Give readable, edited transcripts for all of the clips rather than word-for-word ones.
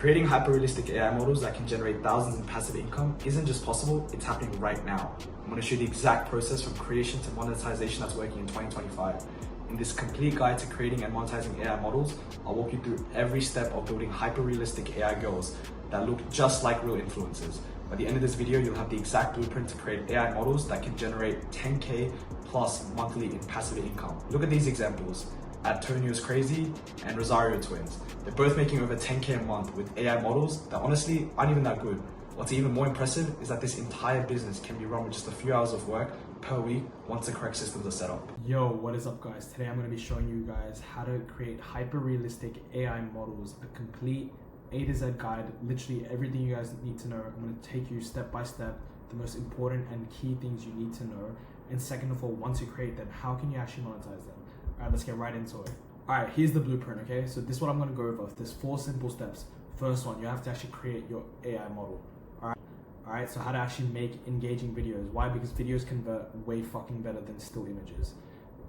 Creating hyper-realistic AI models that can generate thousands in passive income isn't just possible, it's happening right now. I'm going to show you the exact process from creation to monetization that's working in 2025. In this complete guide to creating and monetizing AI models, I'll walk you through every step of building hyper-realistic AI girls that look just like real influencers. By the end of this video, you'll have the exact blueprint to create AI models that can generate 10K plus monthly in passive income. Look at these examples. Antonio's Crazy and Rosario Twins. They're both making over 10K a month with AI models that honestly aren't even that good. What's even more impressive is that this entire business can be run with just a few hours of work per week once the correct systems are set up. Yo, what is up guys? Today I'm going to be showing you guys how to create hyper-realistic AI models, a complete A to Z guide, literally everything you guys need to know. I'm going to take you step by step, the most important and key things you need to know. And second of all, once you create them, how can you actually monetize them? Alright, let's get right into it. Alright, here's the blueprint, okay? So this is what I'm going to go over. There's 4 simple steps. First one, you have to actually create your AI model. Alright, so how to actually make engaging videos. Why? Because videos convert way fucking better than still images.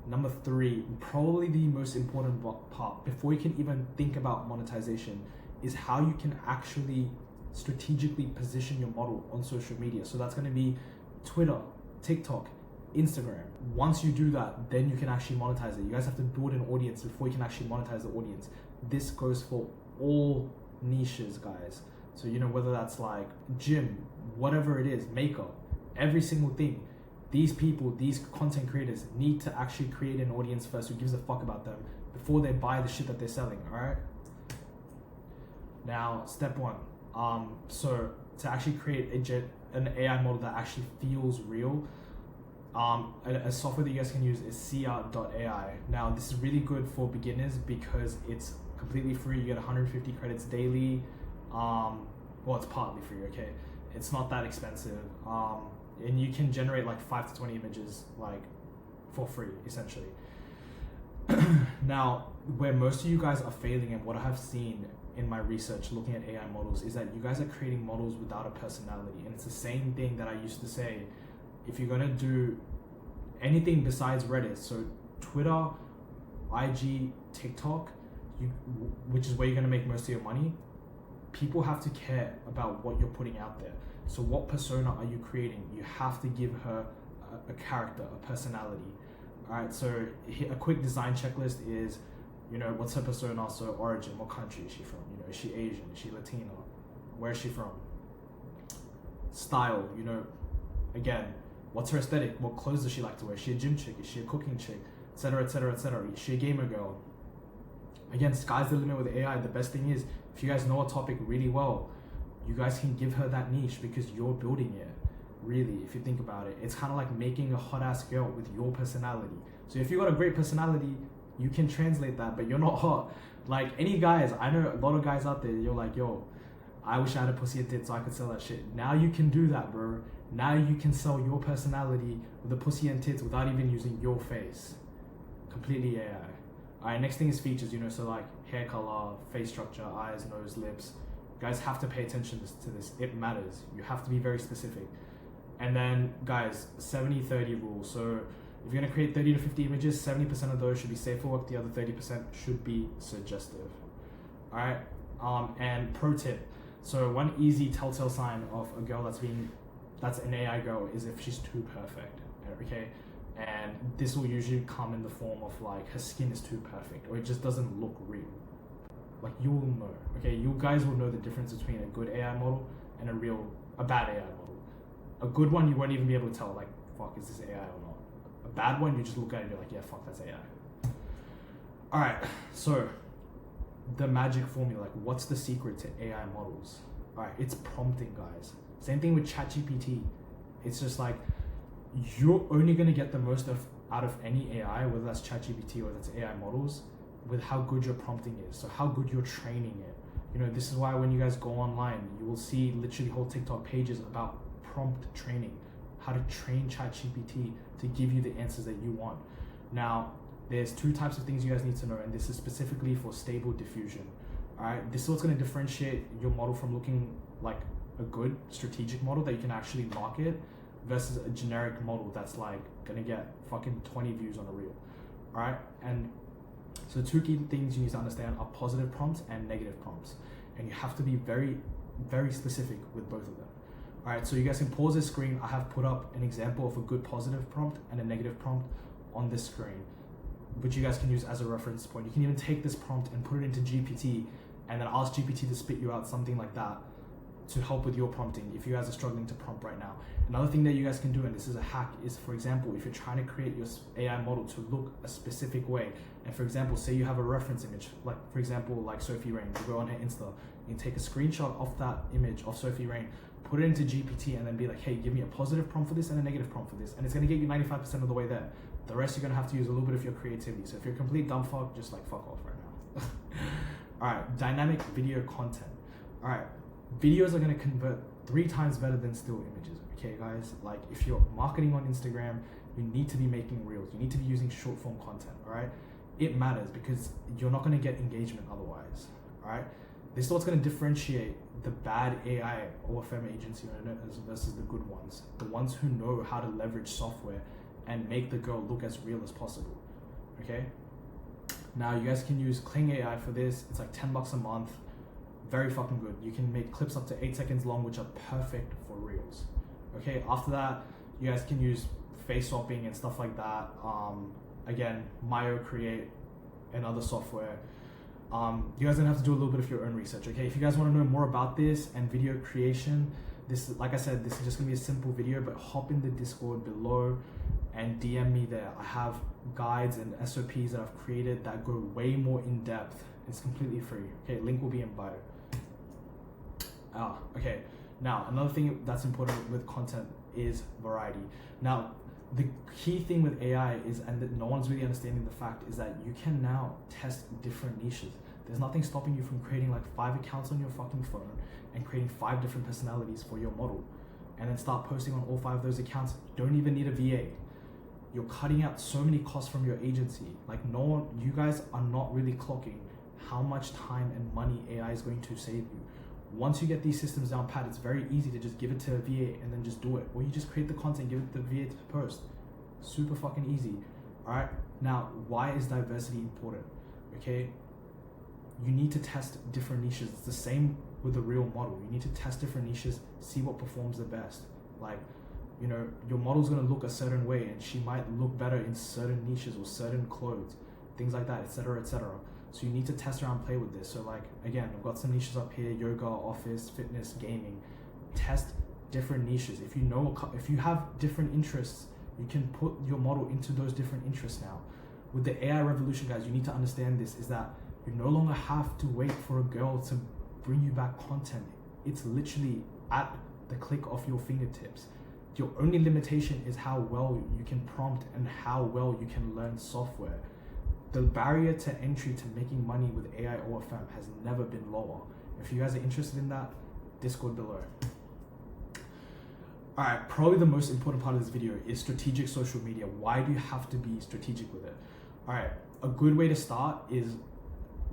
Number 3, probably the most important part, before you can even think about monetization, is how you can actually strategically position your model on social media. So that's going to be Twitter, TikTok, Instagram. Once you do that, then you can actually monetize it. You guys have to build an audience before you can actually monetize the audience. This goes for all niches, guys. So, you know, whether that's like gym, whatever it is, makeup, every single thing. These people, these content creators need to actually create an audience first who gives a fuck about them before they buy the shit that they're selling, all right? Now, step 1. So to actually create an AI model that actually feels real, a software that you guys can use is Seer.ai. Now, this is really good for beginners because it's completely free. You get 150 credits daily. Well, it's partly free, okay? It's not that expensive. And you can generate like 5 to 20 images like for free, essentially. Now, where most of you guys are failing and what I have seen in my research looking at AI models is that you guys are creating models without a personality. And it's the same thing that I used to say. If you're gonna do anything besides Reddit, so Twitter, IG, TikTok, which is where you're gonna make most of your money, people have to care about what you're putting out there. So what persona are you creating? You have to give her a character, a personality. All right, so a quick design checklist is, you know, what's her persona? So origin, what country is she from? You know, is she Asian? Is she Latino? Where is she from? Style, you know, again, what's her aesthetic? What clothes does she like to wear? Is she a gym chick? Is she a cooking chick? Etc., etc., etc. Is she a gamer girl? Again, sky's the limit with AI. The best thing is, if you guys know a topic really well, you guys can give her that niche because you're building it. Really, if you think about it, it's kind of like making a hot ass girl with your personality. So if you got a great personality, you can translate that, but you're not hot. Like any guys, I know a lot of guys out there, you're like, yo, I wish I had a pussy and tits so I could sell that shit. Now you can do that, bro. Now you can sell your personality with a pussy and tits without even using your face. Completely AI. Alright, next thing is features, you know, so like hair color, face structure, eyes, nose, lips. You guys have to pay attention to this. It matters. You have to be very specific. And then, guys, 70-30 rule. So if you're gonna create 30 to 50 images, 70% of those should be safe for work. The other 30% should be suggestive. Alright, and pro tip. So one easy telltale sign of a girl that's an AI girl is if she's too perfect, okay? And this will usually come in the form of like her skin is too perfect or it just doesn't look real. Like you will know, okay? You guys will know the difference between a good AI model and a bad AI model. A good one, you won't even be able to tell like, fuck, is this AI or not? A bad one, you just look at it and you're like, yeah, fuck, that's AI. All right, so the magic formula, like what's the secret to AI models? All right, it's prompting, guys. Same thing with ChatGPT. It's just like, you're only gonna get the most out of any AI, whether that's ChatGPT or that's AI models, with how good your prompting is. So how good you're training it. You know, this is why when you guys go online, you will see literally whole TikTok pages about prompt training, how to train ChatGPT to give you the answers that you want. Now, there's 2 types of things you guys need to know, and this is specifically for stable diffusion. All right, this is what's going to differentiate your model from looking like a good strategic model that you can actually market versus a generic model that's like going to get fucking 20 views on a reel. All right, and so 2 key things you need to understand are positive prompts and negative prompts. and you have to be very, very specific with both of them. All right, so you guys can pause this screen. I have put up an example of a good positive prompt and a negative prompt on this screen, which you guys can use as a reference point. You can even take this prompt and put it into GPT and then ask GPT to spit you out something like that to help with your prompting if you guys are struggling to prompt right now. Another thing that you guys can do, and this is a hack, is, for example, if you're trying to create your AI model to look a specific way, and for example, say you have a reference image, like for example, like Sophie Rain, you go on her Insta, you can take a screenshot of that image of Sophie Rain, put it into GPT, and then be like, hey, give me a positive prompt for this and a negative prompt for this, and it's gonna get you 95% of the way there. The rest you're gonna have to use a little bit of your creativity. So if you're a complete dumb fuck, just like fuck off right now. All right, dynamic video content. All right, videos are gonna convert 3 times better than still images. Okay, guys, like if you're marketing on Instagram, you need to be making reels. You need to be using short form content. All right, it matters because you're not gonna get engagement otherwise. All right, this is what's gonna differentiate the bad AI OFM agency owners versus the good ones. The ones who know how to leverage software and make the girl look as real as possible. Okay, now you guys can use Kling AI for this. It's like $10 a month. Very fucking good. You can make clips up to 8 seconds long, which are perfect for reels. Okay, after that, you guys can use face swapping and stuff like that. Again, Myo Create and other software. You guys are gonna have to do a little bit of your own research. Okay, if you guys want to know more about this and video creation, this, like I said, this is just gonna be a simple video, but hop in the Discord below and DM me there. I have guides and SOPs that I've created that go way more in depth. It's completely free. Okay, link will be in bio. Okay. Now, another thing that's important with content is variety. Now, the key thing with AI is, and that no one's really understanding the fact, is that you can now test different niches. There's nothing stopping you from creating like 5 accounts on your fucking phone and creating 5 different personalities for your model, and then start posting on all 5 of those accounts. You don't even need a VA. You're cutting out so many costs from your agency. Like no one, you guys are not really clocking how much time and money AI is going to save you. Once you get these systems down pat, it's very easy to just give it to a VA and then just do it. Or you just create the content, give it to the VA to post. Super fucking easy. All right. Now, why is diversity important? Okay. You need to test different niches. It's the same with the real model. You need to test different niches, see what performs the best. Like, you know, your model's gonna look a certain way and she might look better in certain niches or certain clothes, things like that, etc., etc. So you need to test around, play with this. So like, again, I've got some niches up here: yoga, office, fitness, gaming. Test different niches. If you know, if you have different interests, you can put your model into those different interests now. With the AI revolution, guys, you need to understand this, is that you no longer have to wait for a girl to bring you back content. It's literally at the click of your fingertips. Your only limitation is how well you can prompt and how well you can learn software. The barrier to entry to making money with AI OFM has never been lower. If you guys are interested in that, Discord below. All right, probably the most important part of this video is strategic social media. Why do you have to be strategic with it? All right, a good way to start is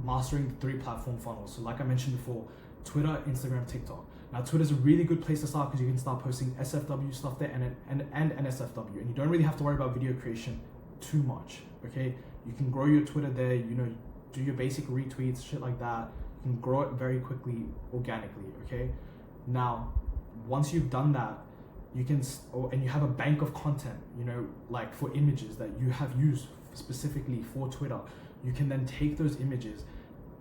mastering the 3 platform funnels. So like I mentioned before, Twitter, Instagram, TikTok. Now, Twitter's a really good place to start because you can start posting SFW stuff there and NSFW, and you don't really have to worry about video creation too much, okay? You can grow your Twitter there, you know, do your basic retweets, shit like that. You can grow it very quickly, organically, okay? Now, once you've done that, you can, and you have a bank of content, you know, like for images that you have used specifically for Twitter, you can then take those images,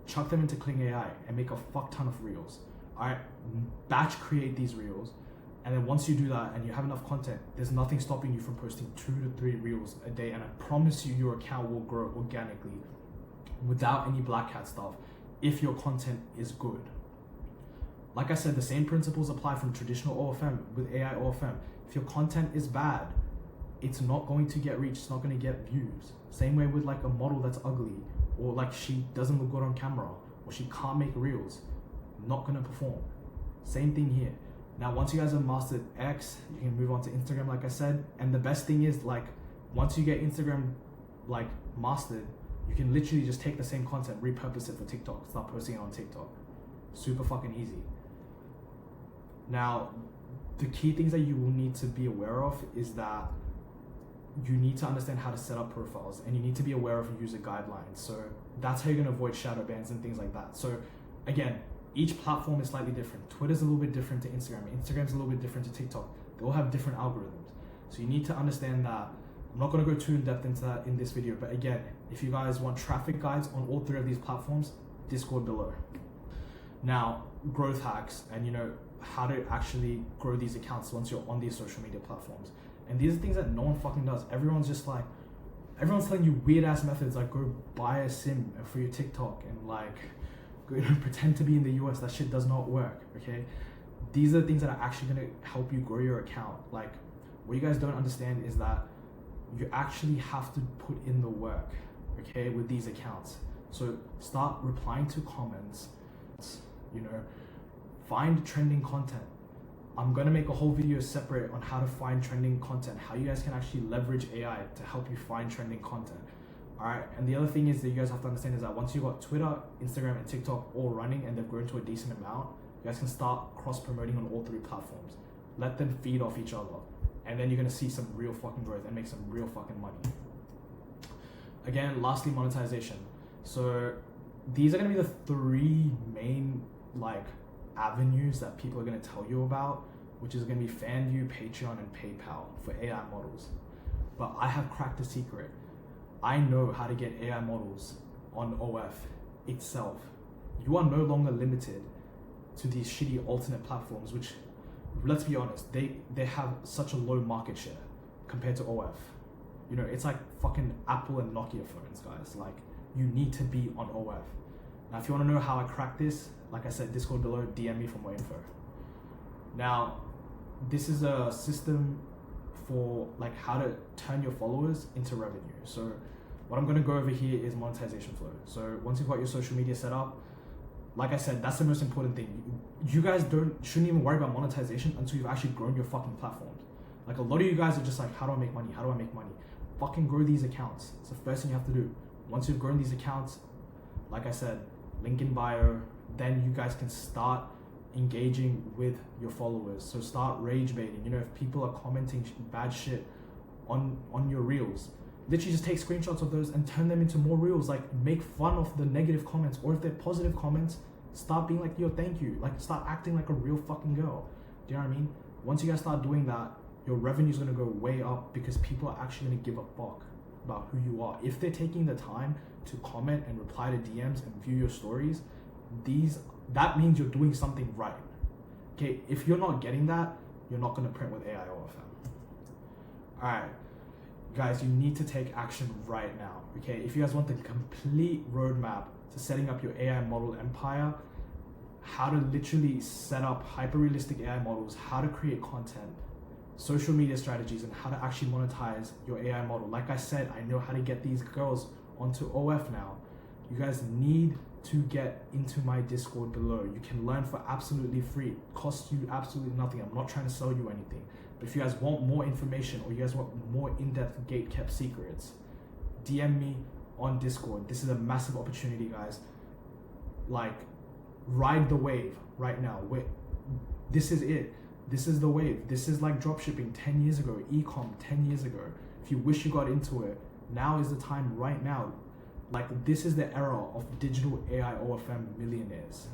chuck them into Kling AI and make a fuck ton of reels. All right, batch create these reels, and then once you do that and you have enough content, there's nothing stopping you from posting 2 to 3 reels a day, and I promise you your account will grow organically without any black hat stuff if your content is good. Like I said, the same principles apply from traditional OFM with AI OFM. If your content is bad, it's not going to get reach, it's not going to get views. Same way with like a model that's ugly, or like she doesn't look good on camera, or she can't make reels, not going to perform. Same thing here. Now, once you guys have mastered X, you can move on to Instagram, like I said. And the best thing is, like, once you get Instagram like mastered, you can literally just take the same content, repurpose it for TikTok, start posting it on TikTok. Super fucking easy. Now, the key things that you will need to be aware of is that you need to understand how to set up profiles, and you need to be aware of user guidelines. So that's how you're going to avoid shadow bans and things like that. So again, each platform is slightly different. Twitter's a little bit different to Instagram. Instagram's a little bit different to TikTok. They all have different algorithms. So you need to understand that. I'm not going to go too in depth into that in this video, but again, if you guys want traffic guides on all three of these platforms, Discord below. Now, growth hacks and how to actually grow these accounts once you're on these social media platforms. And these are things that no one fucking does. Everyone's telling you weird ass methods like go buy a sim for your TikTok and like go pretend to be in the US. That shit does not work, okay? These are the things that are actually going to help you grow your account. Like, what you guys don't understand is that you actually have to put in the work, okay, with these accounts. So start replying to comments, find trending content. I'm gonna make a whole video separate on how to find trending content, how you guys can actually leverage AI to help you find trending content. All right, and the other thing is that you guys have to understand is that once you got Twitter, Instagram, and TikTok all running and they've grown to a decent amount, you guys can start cross-promoting on all three platforms. Let them feed off each other. And then you're gonna see some real fucking growth and make some real fucking money. Again, lastly, monetization. So these are gonna be the three main avenues that people are gonna tell you about, which is gonna be FanView, Patreon, and PayPal for AI models. But I have cracked the secret. I know how to get AI models on OF itself. You are no longer limited to these shitty alternate platforms, which, let's be honest, they have such a low market share compared to OF. It's like fucking Apple and Nokia phones, guys. Like, you need to be on OF. Now, if you want to know how I crack this, like I said, Discord below, DM me for more info. Now, this is a system for how to turn your followers into revenue. So what I'm going to go over here is monetization flow. So once you've got your social media set up, like I said, that's the most important thing. You guys shouldn't even worry about monetization until you've actually grown your fucking platforms. Like, a lot of you guys are just like, how do I make money? How do I make money? Fucking grow these accounts. It's the first thing you have to do. Once you've grown these accounts, like I said, link in bio, then you guys can start engaging with your followers. So start rage baiting. If people are commenting bad shit on your reels, literally just take screenshots of those and turn them into more reels. Like, make fun of the negative comments, or if they're positive comments, start being like, yo, thank you. Like, start acting like a real fucking girl. Do you know what I mean? Once you guys start doing that, your revenue is going to go way up because people are actually going to give a fuck about who you are. If they're taking the time to comment and reply to DMs and view your stories, that means you're doing something right. Okay, if you're not getting that, you're not going to print with AI OFM. All right, guys, you need to take action right now. Okay, if you guys want the complete roadmap to setting up your AI model empire, how to literally set up hyper-realistic AI models, how to create content, social media strategies, and how to actually monetize your AI model. Like I said, I know how to get these girls onto OF now. You guys need to get into my Discord below. You can learn for absolutely free. It costs you absolutely nothing. I'm not trying to sell you anything. But if you guys want more information or you guys want more in-depth gate-kept secrets, DM me on Discord. This is a massive opportunity, guys. Ride the wave right now. This is it. This is the wave. This is like dropshipping 10 years ago, e-com 10 years ago. If you wish you got into it, now is the time right now. This is the era of digital AI OFM millionaires.